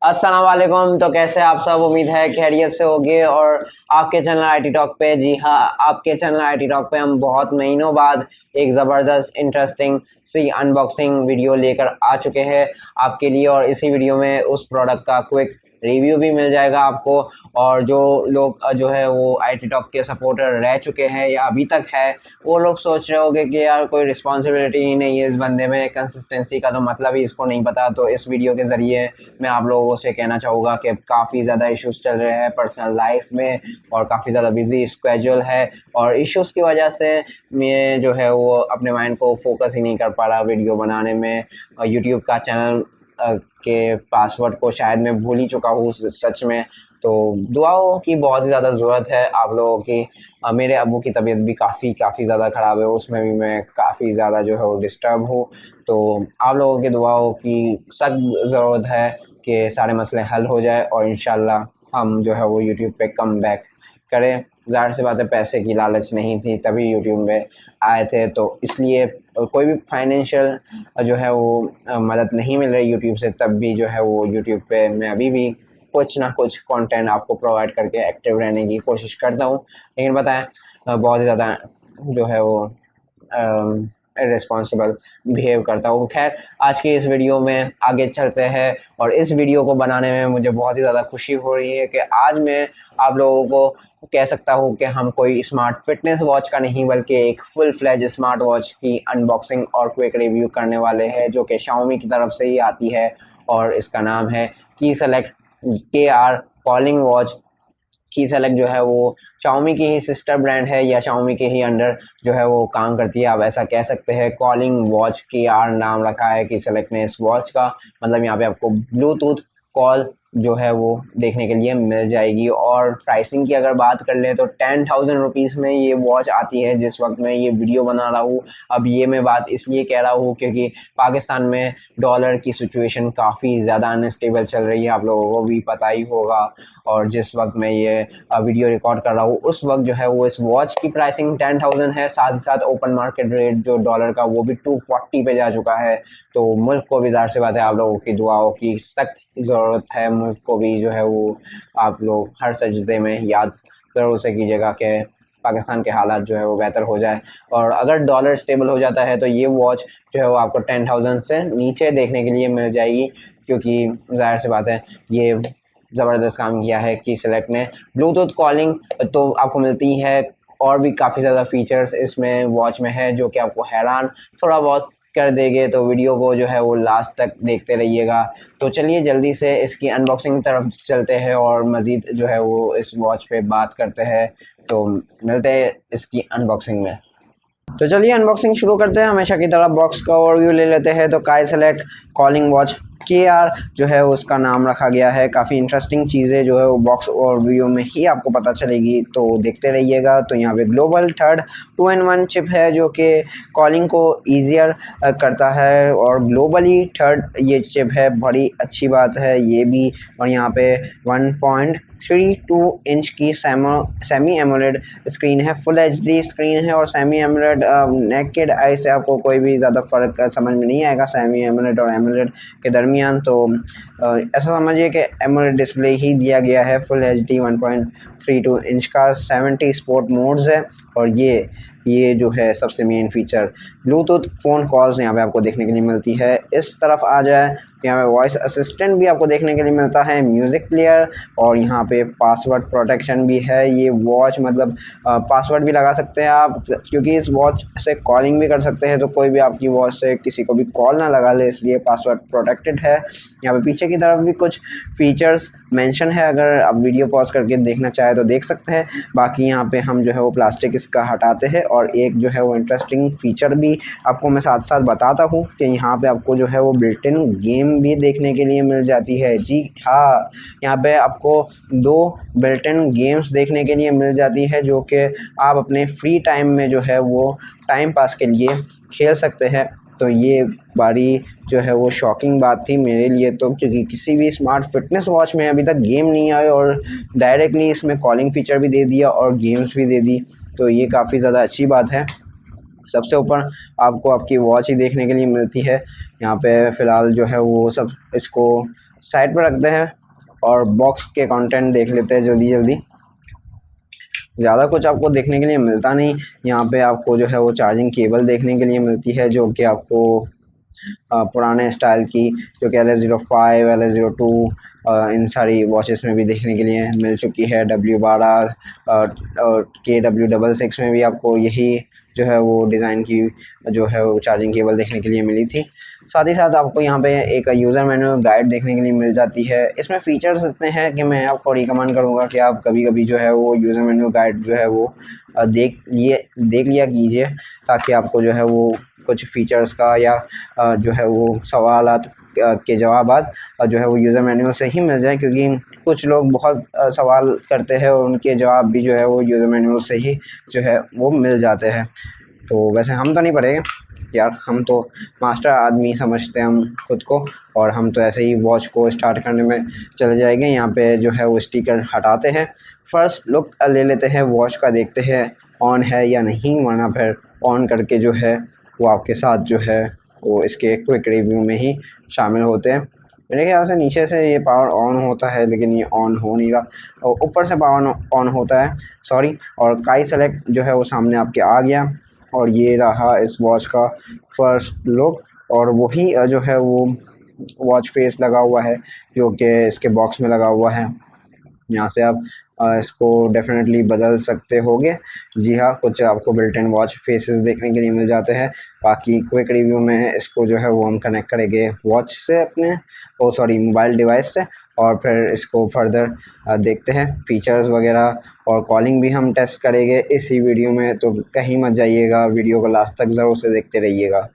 अस्सलाम वालेकुम। तो कैसे आप सब, उम्मीद है खैरियत से होंगे। और आपके चैनल आईटी टॉक पे, जी हाँ, आपके चैनल आईटी टॉक पे हम बहुत महीनों बाद एक ज़बरदस्त इंटरेस्टिंग सी अनबॉक्सिंग वीडियो लेकर आ चुके हैं आपके लिए। और इसी वीडियो में उस प्रोडक्ट का क्विक रिव्यू भी मिल जाएगा आपको। और जो लोग जो है वो आईटी टॉक के सपोर्टर रह चुके हैं या अभी तक है, वो लोग सोच रहे होंगे कि यार कोई रिस्पॉन्सिबिलिटी ही नहीं है इस बंदे में, कंसिस्टेंसी का तो मतलब ही इसको नहीं पता। तो इस वीडियो के ज़रिए मैं आप लोगों से कहना चाहूँगा कि काफ़ी ज़्यादा इश्यूज़ चल रहे हैं पर्सनल लाइफ में और काफ़ी ज़्यादा बिजी स्केड्यूल है। और इश्यूज़ की वजह से मैं जो है वो अपने माइंड को फोकस ही नहीं कर पा रहा वीडियो बनाने में। और यूट्यूब का चैनल के पासवर्ड को शायद मैं भूल ही चुका हूँ सच में। तो दुआओं की बहुत ही ज़्यादा ज़रूरत है आप लोगों की। मेरे अब्बू की तबीयत भी काफ़ी ज़्यादा ख़राब है, उसमें भी मैं काफ़ी ज़्यादा जो है वो डिस्टर्ब हूँ। तो आप लोगों की दुआओं की सख्त ज़रूरत है कि सारे मसले हल हो जाए और इंशाल्लाह हम जो है वो यूट्यूब पे कम बैक करें। ज़ाहिर सी बात है, पैसे की लालच नहीं थी तभी यूट्यूब में आए थे, तो इसलिए कोई भी फाइनेंशियल जो है वो मदद नहीं मिल रही यूट्यूब से, तब भी जो है वो यूट्यूब पे मैं अभी भी कुछ ना कुछ कंटेंट आपको प्रोवाइड करके एक्टिव रहने की कोशिश करता हूँ। लेकिन बताएं, बहुत ज़्यादा जो है वो रिस्पॉन्सिबल बिहेव करता हूँ। खैर, आज की इस वीडियो में आगे चलते हैं। और इस वीडियो को बनाने में मुझे बहुत ही ज़्यादा खुशी हो रही है कि आज मैं आप लोगों को कह सकता हूँ कि हम कोई स्मार्ट फिटनेस वॉच का नहीं बल्कि एक फुल फ्लैज स्मार्ट वॉच की अनबॉक्सिंग और क्विक रिव्यू करने वाले हैं, जो कि Xiaomi की तरफ से ही आती है। और इसका नाम है की सेलेक्ट KR कॉलिंग वॉच। की सेलेक्ट जो है वो Xiaomi की ही सिस्टर ब्रांड है या Xiaomi के ही अंडर जो है वो काम करती है, आप ऐसा कह सकते हैं। कॉलिंग वॉच KR नाम रखा है की सेलेक्ट ने इस वॉच का। मतलब यहाँ पे आपको ब्लूटूथ कॉल जो है वो देखने के लिए मिल जाएगी। और प्राइसिंग की अगर बात कर ले तो 10,000 रुपीज़ में ये वॉच आती है जिस वक्त मैं ये वीडियो बना रहा हूँ। अब ये मैं बात इसलिए कह रहा हूँ क्योंकि पाकिस्तान में डॉलर की सिचुएशन काफ़ी ज़्यादा अनस्टेबल चल रही है, आप लोगों को भी पता ही होगा। और जिस वक्त मैं ये वीडियो रिकॉर्ड कर रहा हूँ उस वक्त जो है वो इस वॉच की प्राइसिंग 10,000 है। साथ ही साथ ओपन मार्केट रेट जो डॉलर का वो भी 240 पे जा चुका है। तो मुल्क को भी, ज़ाहिर सी बात है, आप लोगों की दुआओं की सख्त ज़रूरत है। मुल्क को भी जो है वो आप लोग हर सजदे में याद ज़रूर से कीजिएगा कि पाकिस्तान के हालात जो है वो बेहतर हो जाए। और अगर डॉलर स्टेबल हो जाता है तो ये वॉच जो है वो आपको 10,000 से नीचे देखने के लिए मिल जाएगी, क्योंकि ज़ाहिर सी बात है ये ज़बरदस्त काम किया है की सेलेक्ट ने। ब्लूटूथ कॉलिंग तो आपको मिलती है, और भी काफ़ी ज़्यादा फीचर्स इसमें वॉच में है जो कि आपको हैरान थोड़ा बहुत कर देंगे। तो वीडियो को जो है वो लास्ट तक देखते रहिएगा। तो चलिए जल्दी से इसकी अनबॉक्सिंग की तरफ चलते हैं और मज़ीद जो है वो इस वॉच पे बात करते हैं। तो मिलते हैं इसकी अनबॉक्सिंग में। तो चलिए अनबॉक्सिंग शुरू करते हैं। हमेशा की तरह बॉक्स का ओवरव्यू ले लेते हैं। तो की सेलेक्ट कॉलिंग वॉच KR जो है उसका नाम रखा गया है। काफ़ी इंटरेस्टिंग चीज़ें जो है वो बॉक्स ओवरव्यू में ही आपको पता चलेगी, तो देखते रहिएगा। तो यहाँ पे ग्लोबल थर्ड 2-in-1 चिप है जो कि कॉलिंग को ईजियर करता है, और ग्लोबली थर्ड ये चिप है, बड़ी अच्छी बात है ये भी। और यहाँ पे 1.32 इंच की सेमी एमोलेड स्क्रीन है, फुल HD स्क्रीन है। और सेमी एमोलेड नेकेड आई से आपको कोई भी ज़्यादा फ़र्क समझ में नहीं आएगा सेमी एमोलेड और एमोलेड के दरमियान। तो ऐसा समझिए कि एमोलेड डिस्प्ले ही दिया गया है, फुल HD 1.32 इंच का, 70 स्पोर्ट मोड्स है। और ये जो है सबसे main feature, Bluetooth phone calls यहाँ पे आपको देखने के लिए मिलती है। इस तरफ आ जाए तो यहाँ पे वॉइस असिस्टेंट भी आपको देखने के लिए मिलता है, म्यूज़िक प्लेयर, और यहाँ पे पासवर्ड प्रोटेक्शन भी है। ये वॉच मतलब पासवर्ड भी लगा सकते हैं आप, क्योंकि इस वॉच से कॉलिंग भी कर सकते हैं, तो कोई भी आपकी वॉच से किसी को भी कॉल ना लगा ले, इसलिए पासवर्ड प्रोटेक्टेड है। यहाँ पे पीछे की तरफ भी कुछ फीचर्स मेंशन है, अगर आप वीडियो पॉज करके देखना चाहे तो देख सकते हैं। बाकी यहाँ पे हम जो है वो प्लास्टिक इसका हटाते हैं। और एक जो है वो इंटरेस्टिंग फीचर भी आपको मैं साथ साथ बताता हूँ कि यहाँ पे आपको जो है वो बिल्ट इन गेम भी देखने के लिए मिल जाती है। जी हाँ, यहाँ पे आपको 2 बिल्ट इन गेम्स देखने के लिए मिल जाती है जो कि आप अपने फ्री टाइम में जो है वो टाइम पास के लिए खेल सकते हैं। तो ये बड़ी जो है वो शॉकिंग बात थी मेरे लिए, तो क्योंकि किसी भी स्मार्ट फिटनेस वॉच में अभी तक गेम नहीं आए और डायरेक्टली इसमें कॉलिंग फीचर भी दे दिया और गेम्स भी दे दी, तो ये काफ़ी ज़्यादा अच्छी बात है। सबसे ऊपर आपको आपकी वॉच ही देखने के लिए मिलती है। यहाँ पे फ़िलहाल जो है वो सब इसको साइड पर रखते हैं और बॉक्स के कंटेंट देख लेते हैं जल्दी जल्दी। ज़्यादा कुछ आपको देखने के लिए मिलता नहीं। यहाँ पे आपको जो है वो चार्जिंग केबल देखने के लिए मिलती है, जो कि आपको पुराने स्टाइल की, जो कि LS05, LS02 इन सारी वॉचेस में भी देखने के लिए मिल चुकी है। W12 और KW66 में भी आपको यही जो है वो डिज़ाइन की जो है वो चार्जिंग केबल देखने के लिए मिली थी। साथ ही साथ आपको यहाँ पे एक यूज़र मैनुअल गाइड देखने के लिए मिल जाती है। इसमें फ़ीचर्स इतने हैं कि मैं आपको रिकमेंड करूँगा कि आप कभी-कभी जो है वो यूज़र मैनुअल गाइड जो है वो देख लिया कीजिए, ताकि आपको जो है वो कुछ फ़ीचर्स का या जो है वो सवालात के जवाबात जो है वो यूज़र मैनुअल से ही मिल जाए, क्योंकि कुछ लोग बहुत सवाल करते हैं और उनके जवाब भी जो है वो यूज़र मैनुअल से ही जो है वो मिल जाते हैं। तो वैसे हम तो नहीं पढ़ेंगे यार, हम तो मास्टर आदमी समझते हैं हम खुद को, और हम तो ऐसे ही वॉच को स्टार्ट करने में चले जाएंगे। यहाँ पे जो है वो स्टिकर हटाते हैं, फर्स्ट लुक ले लेते हैं वॉच का, देखते हैं ऑन है या नहीं, वरना फिर ऑन करके जो है वो आपके साथ जो है वो इसके क्विक रिव्यू में ही शामिल होते हैं। मेरे ख्याल से नीचे से ये पावर ऑन होता है, लेकिन ये ऑन हो नहीं रहा, और ऊपर से पावर ऑन होता है, सॉरी। और काई सेलेक्ट जो है वो सामने आपके आ गया, और ये रहा इस वॉच का फर्स्ट लुक। और वही जो है वो वॉच फेस लगा हुआ है, जो कि इसके बॉक्स में लगा हुआ है। यहाँ से आप इसको डेफिनेटली बदल सकते होगे। जी हाँ, कुछ आपको बिल्ट इन वॉच फेसेस देखने के लिए मिल जाते हैं। बाकी क्विक रिव्यू में इसको जो है वो हम कनेक्ट करेंगे वॉच से अपने मोबाइल डिवाइस से, और फिर इसको फर्दर देखते हैं फीचर्स वगैरह, और कॉलिंग भी हम टेस्ट करेंगे इसी वीडियो में। तो कहीं मत जाइएगा, वीडियो को लास्ट तक ज़रूर से देखते रहिएगा।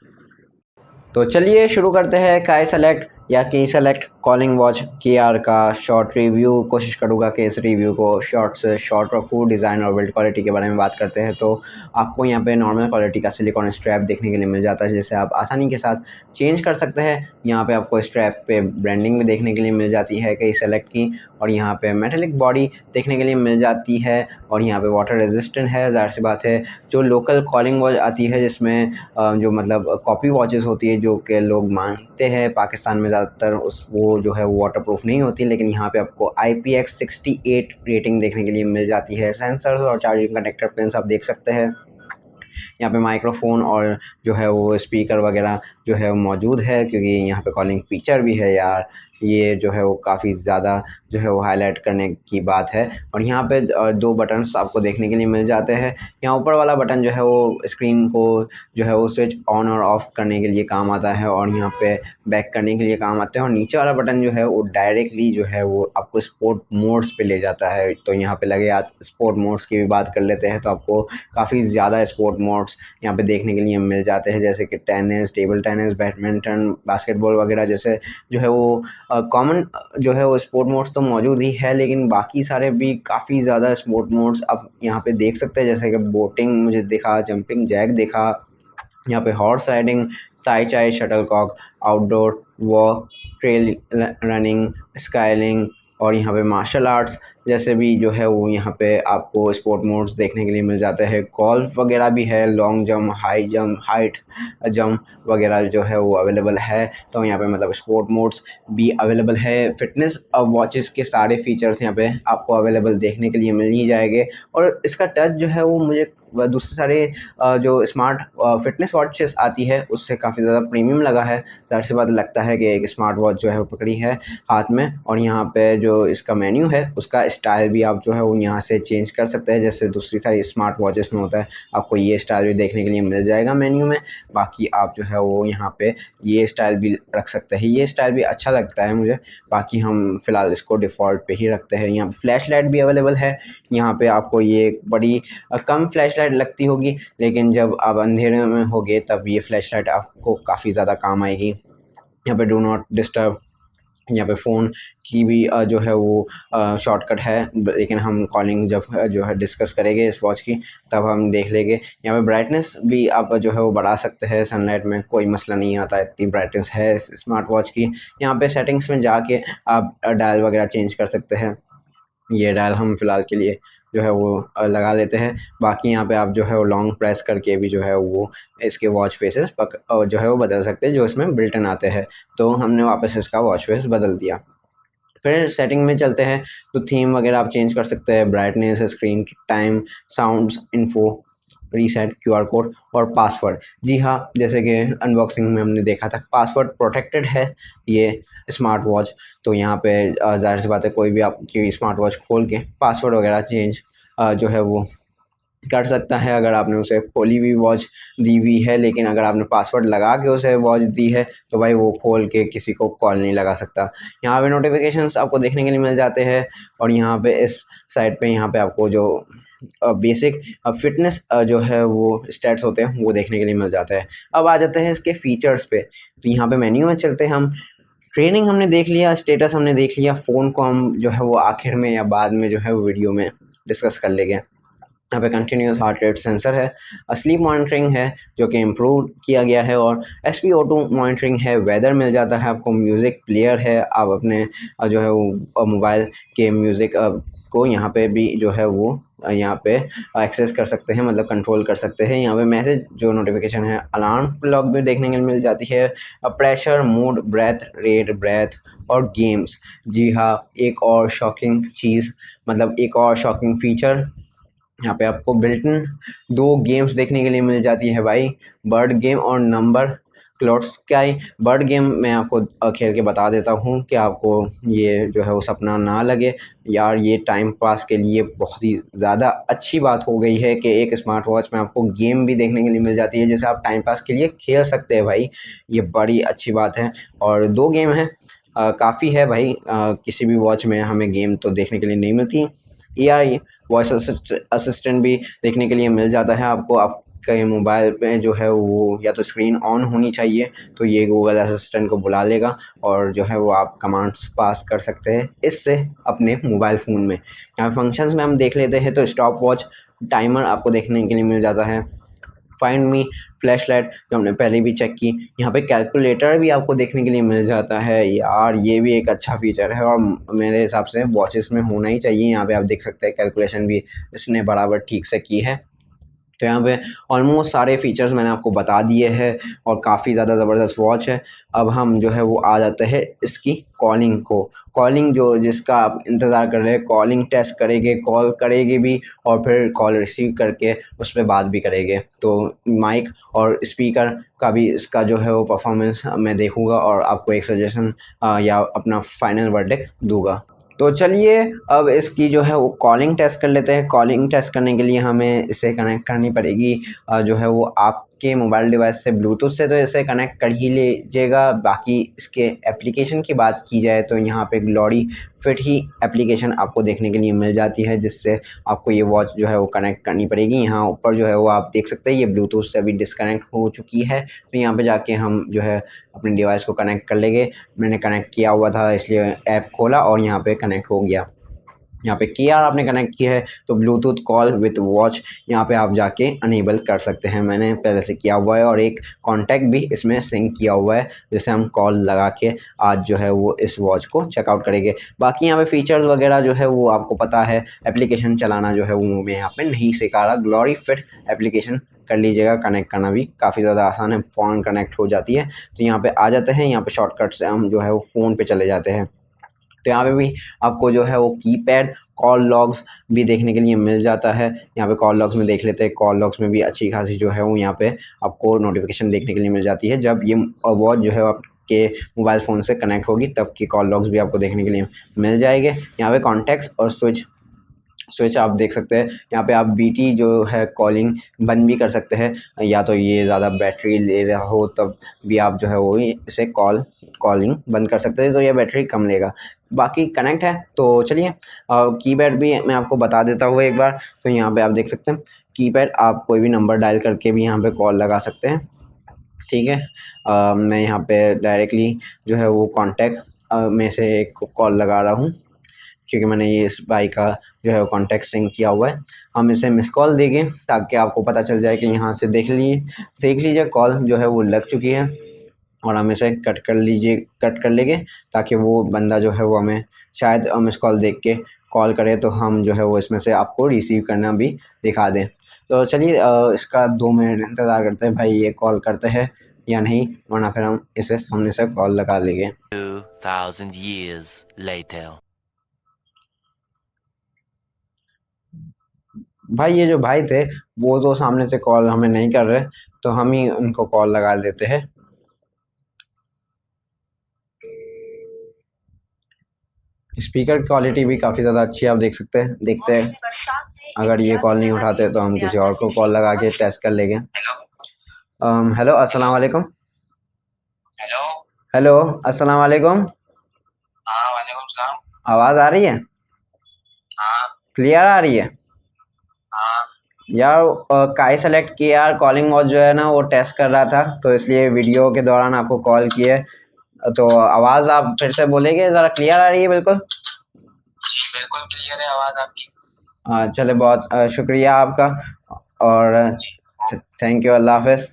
तो चलिए शुरू करते हैं काई सेलेक्ट या की सेलेक्ट कॉलिंग वॉच KR का शॉर्ट रिव्यू। कोशिश करूँगा कि इस रिव्यू को शॉर्ट से शॉर्ट रखूँ। डिज़ाइन और बिल्ड क्वालिटी के बारे में बात करते हैं तो आपको यहाँ पे नॉर्मल क्वालिटी का सिलिकॉन स्ट्रैप देखने के लिए मिल जाता है, जिसे आप आसानी के साथ चेंज कर सकते हैं। यहाँ पे आपको स्ट्रैप पे ब्रांडिंग भी देखने के लिए मिल जाती है कई सेलेक्ट की, और यहाँ पे मेटेलिक बॉडी देखने के लिए मिल जाती है, और यहाँ पे वाटर रेजिस्टेंट है। ज़ाहिर सी बात है, जो लोकल कॉलिंग वॉच आती है जिसमें जो मतलब कॉपी वॉचेस होती है जो कि लोग मांगते हैं पाकिस्तान में ज़्यादातर, उस वो जो है वो वाटर प्रूफ नहीं होती, लेकिन यहाँ पे आपको IPX68 रेटिंग देखने के लिए मिल जाती है। सेंसर्स और चार्जिंग कनेक्टर पिन्स आप देख सकते हैं। यहाँ पे माइक्रोफोन और जो है वो स्पीकर वगैरह जो है वो मौजूद है, क्योंकि यहाँ पे कॉलिंग फीचर भी है यार। ये जो है वो काफ़ी ज़्यादा जो है वो हाईलाइट करने की बात है। और यहाँ पे दो बटन्स आपको देखने के लिए मिल जाते हैं। यहाँ ऊपर वाला बटन जो है वो स्क्रीन को जो है वो स्विच ऑन और ऑफ़ करने के लिए काम आता है, और यहाँ पे बैक करने के लिए काम आते हैं। और नीचे वाला बटन जो है वो डायरेक्टली जो है वो आपको स्पोर्ट मोड्स पे ले जाता है। तो यहाँ पे लगे आज स्पोर्ट मोड्स की भी बात कर लेते हैं, तो आपको काफ़ी ज़्यादा स्पोर्ट मोड्स यहाँ पे देखने के लिए मिल जाते हैं, जैसे कि tennis, table tennis, badminton, basketball वगैरह जैसे जो है वो कॉमन जो है वो स्पोर्ट मोड्स तो मौजूद ही है, लेकिन बाकी सारे भी काफ़ी ज़्यादा स्पोर्ट मोड्स आप यहाँ पे देख सकते हैं, जैसे कि बोटिंग मुझे दिखा, जंपिंग जैक दिखा, यहाँ पे horse riding, tai chi, shuttlecock, outdoor walk, trail running, स्काईलिंग, और यहाँ पे मार्शल आर्ट्स जैसे भी जो है वो यहाँ पे आपको स्पोर्ट मोड्स देखने के लिए मिल जाते हैं। गोल्फ वगैरह भी है, long jump, high jump, height jump वगैरह जो है वो अवेलेबल है। तो यहाँ पे मतलब स्पोर्ट मोड्स भी अवेलेबल है। फिटनेस वॉचेस के सारे फीचर्स यहाँ पे आपको अवेलेबल देखने के लिए मिल ही जाएंगे। और इसका टच जो है वो मुझे दूसरे सारे जो स्मार्ट फिटनेस वॉचेस आती है उससे काफ़ी ज़्यादा प्रीमियम लगा है। ज़ाहिर सी बात लगता है कि एक स्मार्ट वॉच जो है वो पकड़ी है हाथ में। और यहाँ पे जो इसका मेन्यू है उसका स्टाइल भी आप जो है वो यहाँ से चेंज कर सकते हैं, जैसे दूसरी सारी स्मार्ट वॉचेस में होता है। आपको ये स्टाइल भी देखने के लिए मिल जाएगा मेन्यू में। बाकी आप जो है वो यहाँ पे ये स्टाइल भी रख सकते हैं। ये स्टाइल भी अच्छा लगता है मुझे। बाकी हम फ़िलहाल इसको डिफ़ॉल्ट पे ही रखते हैं। यहाँ फ्लैश लाइट भी अवेलेबल है। यहाँ पे आपको ये बड़ी कम फ्लैश लाइट लगती होगी, लेकिन जब आप अंधेरे में होगे तब ये फ्लैश लाइट आपको काफ़ी ज़्यादा काम आएगी। यहाँ पे डू नॉट डिस्टर्ब, यहाँ पे फ़ोन की भी जो है वो शॉर्टकट है, लेकिन हम कॉलिंग जब जो है डिस्कस करेंगे इस वॉच की तब हम देख लेंगे। यहाँ पे ब्राइटनेस भी आप जो है वो बढ़ा सकते हैं, सनलाइट में कोई मसला नहीं आता, इतनी ब्राइटनेस है इस स्मार्ट वॉच की। यहाँ पे सेटिंग्स में जाके आप डायल वगैरह चेंज कर सकते हैं। ये डायल हम फ़िलहाल के लिए जो है वो लगा लेते हैं। बाकी यहाँ पे आप जो है वो लॉन्ग प्रेस करके भी जो है वो इसके वॉच फेसेस जो है वो बदल सकते हैं, जो इसमें बिल्ट इन आते हैं। तो हमने वापस इसका वॉच फेस बदल दिया। फिर सेटिंग में चलते हैं तो थीम वगैरह आप चेंज कर सकते हैं, brightness, screen time, sounds, info, reset, QR code और पासवर्ड। जी हाँ, जैसे कि अनबॉक्सिंग में हमने देखा था पासवर्ड प्रोटेक्टेड है ये स्मार्ट वॉच, तो यहाँ पे ज़ाहिर सी बात है कोई भी आपकी स्मार्ट वॉच खोल के पासवर्ड वगैरह चेंज जो है वो कर सकता है। अगर आपने उसे खोली हुई वॉच दी हुई है, लेकिन अगर आपने पासवर्ड लगा के उसे वॉच दी है तो भाई वो खोल के किसी को कॉल नहीं लगा सकता। यहाँ पे नोटिफिकेशंस आपको देखने के लिए मिल जाते हैं और यहाँ पे इस साइड पे यहाँ पे आपको जो बेसिक फिटनेस जो है वो स्टैट्स होते हैं वो देखने के लिए मिल जाता है। अब आ जाते हैं इसके फीचर्स पे, तो यहाँ पे मेन्यू में चलते हैं हम। ट्रेनिंग हमने देख लिया, स्टेटस हमने देख लिया, फ़ोन को हम जो है वो आखिर में या बाद में जो है वो वीडियो में डिस्कस कर लेंगे। यहाँ पे कंटिन्यूस हार्ट रेट सेंसर है, स्लीप मॉनिटरिंग है जो कि इम्प्रूव किया गया है, और SpO2 मॉनिटरिंग है, वेदर मिल जाता है आपको, म्यूज़िक प्लेयर है, आप अपने जो है वो मोबाइल के म्यूज़िक को यहाँ पे भी जो है वो यहाँ पे एक्सेस कर सकते हैं, मतलब कंट्रोल कर सकते हैं। यहाँ पे मैसेज जो नोटिफिकेशन है, अलार्म क्लॉक भी देखने के लिए मिल जाती है, प्रेशर, मूड, ब्रेथ और गेम्स। जी हाँ, एक और शॉकिंग चीज़, मतलब एक और शॉकिंग फीचर, यहाँ पे आपको बिल्ट इन 2 गेम्स देखने के लिए मिल जाती है भाई, बर्ड गेम और number cloud sky. Bird game मैं आपको खेल के बता देता हूँ कि आपको ये जो है वो सपना ना लगे यार, ये टाइम पास के लिए बहुत ही ज़्यादा अच्छी बात हो गई है कि एक स्मार्ट वॉच में आपको गेम भी देखने के लिए मिल जाती है जिसे आप टाइम पास के लिए खेल सकते हैं भाई, ये बड़ी अच्छी बात है। और 2 गेम है, काफ़ी है भाई, किसी भी वॉच में हमें गेम तो देखने के लिए नहीं मिलती। AI वॉइस असिस्टेंट भी देखने के लिए मिल जाता है आपको, आपके मोबाइल में जो है वो या तो स्क्रीन ऑन होनी चाहिए तो ये गूगल असिस्टेंट को बुला लेगा और जो है वो आप कमांड्स पास कर सकते हैं इससे अपने मोबाइल फ़ोन में। यहाँ फंक्शंस में हम देख लेते हैं तो स्टॉप वॉच, टाइमर आपको देखने के लिए मिल जाता है, फाइंड मी, फ्लैशलाइट जो हमने पहले भी चेक की, यहाँ पे कैलकुलेटर भी आपको देखने के लिए मिल जाता है यार, ये भी एक अच्छा फीचर है और मेरे हिसाब से वॉचेस में होना ही चाहिए। यहाँ पे आप देख सकते हैं कैलकुलेशन भी इसने बराबर ठीक से की है। तो यहाँ पे ऑलमोस्ट सारे फीचर्स मैंने आपको बता दिए हैं और काफ़ी ज़्यादा ज़बरदस्त वॉच है। अब हम जो है वो आ जाते हैं इसकी कॉलिंग को, कॉलिंग जो जिसका आप इंतज़ार कर रहे हैं, कॉलिंग टेस्ट करेंगे, कॉल करेगी भी और फिर कॉल रिसीव करके उस पर बात भी करेंगे। तो माइक और स्पीकर का भी इसका जो है वो परफॉर्मेंस मैं देखूँगा और आपको एक सजेशन या अपना फाइनल वर्डिक्ट दूँगा। तो चलिए अब इसकी जो है वो कॉलिंग टेस्ट कर लेते हैं। कॉलिंग टेस्ट करने के लिए हमें इसे कनेक्ट करनी पड़ेगी जो है वो आपके मोबाइल डिवाइस से, ब्लूटूथ से तो इसे कनेक्ट कर ही लीजिएगा। बाकी इसके एप्लीकेशन की बात की जाए तो यहाँ पे ग्लोरी फिट ही एप्लीकेशन आपको देखने के लिए मिल जाती है जिससे आपको ये वॉच जो है वो कनेक्ट करनी पड़ेगी। यहाँ ऊपर जो है वो आप देख सकते हैं ये ब्लूटूथ से अभी डिस्कनेक्ट हो चुकी है, तो यहाँ पे जाके हम जो है अपने डिवाइस को कनेक्ट कर लेंगे। मैंने कनेक्ट किया हुआ था इसलिए ऐप खोला और यहाँ पे कनेक्ट हो गया। यहाँ पे किया आपने कनेक्ट किया है तो ब्लूटूथ कॉल विथ वॉच यहाँ पे आप जाके अनेबल कर सकते हैं। मैंने पहले से किया हुआ है और एक कॉन्टैक्ट भी इसमें सिंक किया हुआ है जिससे हम कॉल लगा के आज जो है वो इस वॉच को चेकआउट करेंगे। बाकी यहाँ पे फीचर्स वगैरह जो है वो आपको पता है, एप्लीकेशन चलाना जो है वो मैं यहाँ पे नहीं सिखा रहा। ग्लोरी फिट एप्लीकेशन कर लीजिएगा, कनेक्ट करना भी काफ़ी ज़्यादा आसान है, फ़ोन कनेक्ट हो जाती है। तो यहाँ पे आ जाते हैं, यहाँ पे शॉर्टकट से हम जो है वो फ़ोन पे चले जाते हैं। तो यहाँ पे भी आपको जो है वो कीपैड कॉल लॉग्स भी देखने के लिए मिल जाता है। यहाँ पे कॉल लॉग्स में देख लेते हैं, कॉल लॉग्स में भी अच्छी खासी जो है वो यहाँ पे आपको नोटिफिकेशन देखने के लिए मिल जाती है। जब ये वॉच जो है आपके मोबाइल फ़ोन से कनेक्ट होगी तब की कॉल लॉग्स भी आपको देखने के लिए मिल जाएंगे। यहाँ पे कॉन्टैक्ट्स और स्विच आप देख सकते हैं। यहाँ पे आप BT जो है कॉलिंग बंद भी कर सकते हैं, या तो ये ज़्यादा बैटरी ले रहा हो तब भी आप जो है वो इसे कॉलिंग बंद कर सकते हैं, तो ये बैटरी कम लेगा। बाकी कनेक्ट है तो चलिए कीपैड भी मैं आपको बता देता हूँ एक बार। तो यहाँ पे आप देख सकते हैं कीपैड, आप कोई भी नंबर डायल करके भी यहाँ पे कॉल लगा सकते हैं, ठीक है। मैं यहाँ पे डायरेक्टली जो है वो कॉन्टैक्ट में से एक कॉल लगा रहा हूँ क्योंकि मैंने ये इस भाई का जो है कॉन्टैक्ट सिंक किया हुआ है। हम इसे मिस कॉल देंगे ताकि आपको पता चल जाए कि यहाँ से देख लीजिए कॉल जो है वो लग चुकी है और हम इसे कट कर लेंगे ताकि वो बंदा जो है वो हमें शायद मिस कॉल देख के कॉल करे तो हम जो है वो इसमें से आपको रिसीव करना भी दिखा दें। तो चलिए इसका 2 मिनट इंतज़ार करते हैं भाई, ये कॉल करते हैं या नहीं, वरना फिर हम इसे सामने से कॉल लगा लेंगे। 2000 years later. भाई ये जो भाई थे वो तो सामने से कॉल हमें नहीं कर रहे, तो हम ही उनको कॉल लगा देते हैं। स्पीकर क्वालिटी भी काफ़ी ज़्यादा अच्छी है, आप देख सकते हैं। देखते हैं, अगर ये कॉल नहीं उठाते तो हम किसी और को कॉल लगा के टेस्ट कर लेंगे। हेलो, अस्सलाम वालेकुम। हेलो। हेलो, अस्सलाम वालेकुम। हाँ, वालेकुम सलाम। आवाज़ आ रही है? हाँ। क्लियर आ रही है? हाँ। यार काई सेलेक्ट किया यार, कॉलिंग वॉच जो है ना वो टेस्ट कर रहा था, तो इसलिए वीडियो के दौरान आपको कॉल किए। तो आवाज़ आप फिर से बोलेंगे, ज़रा क्लियर आ रही है? बिल्कुल बिल्कुल क्लियर है आवाज़ आपकी। चले, बहुत शुक्रिया आपका, और थैंक यू, अल्लाह हाफिज़।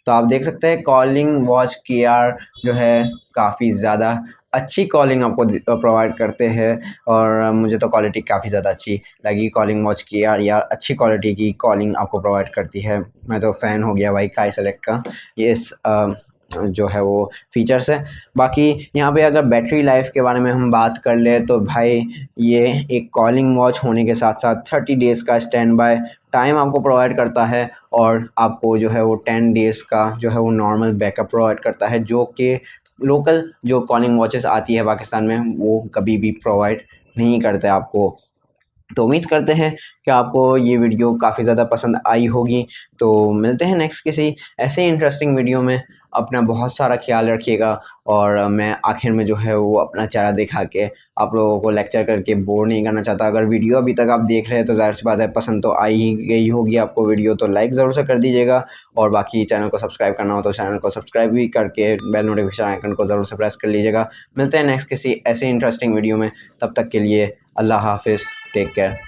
तो आप देख सकते हैं कॉलिंग वॉच की यार जो है काफ़ी ज़्यादा अच्छी कॉलिंग आपको प्रोवाइड करते हैं, और मुझे तो क्वालिटी काफ़ी ज़्यादा अच्छी लगी कॉलिंग वॉच की यार अच्छी क्वालिटी की कॉलिंग आपको प्रोवाइड करती है। मैं तो फ़ैन हो गया भाई काई सेलेक्ट का, ये इस जो है वो फीचर्स है। बाकी यहाँ पे अगर बैटरी लाइफ के बारे में हम बात कर ले तो भाई ये एक कॉलिंग वॉच होने के साथ साथ 30 डेज़ का स्टैंड बाय टाइम आपको प्रोवाइड करता है, और आपको जो है वो 10 डेज़ का जो है वो नॉर्मल बैकअप प्रोवाइड करता है, जो कि लोकल जो कॉलिंग वॉचेस आती है पाकिस्तान में वो कभी भी प्रोवाइड नहीं करते आपको। तो उम्मीद करते हैं कि आपको ये वीडियो काफ़ी ज़्यादा पसंद आई होगी। तो मिलते हैं नेक्स्ट किसी ऐसे इंटरेस्टिंग वीडियो में। अपना बहुत सारा ख्याल रखिएगा, और मैं आखिर में जो है वो अपना चेहरा दिखा के आप लोगों को लेक्चर करके बोर नहीं करना चाहता। अगर वीडियो अभी तक आप देख रहे हैं तो ज़ाहिर सी बात है पसंद तो आई ही गई होगी आपको वीडियो, तो लाइक ज़रूर से कर दीजिएगा, और बाकी चैनल को सब्सक्राइब करना हो तो चैनल को सब्सक्राइब भी करके बेल नोटिफिकेशन आइकन को ज़रूर से प्रेस कर लीजिएगा। मिलते हैं नेक्स्ट किसी ऐसे इंटरेस्टिंग वीडियो में, तब तक के लिए अल्लाह हाफिज़, टेक केयर।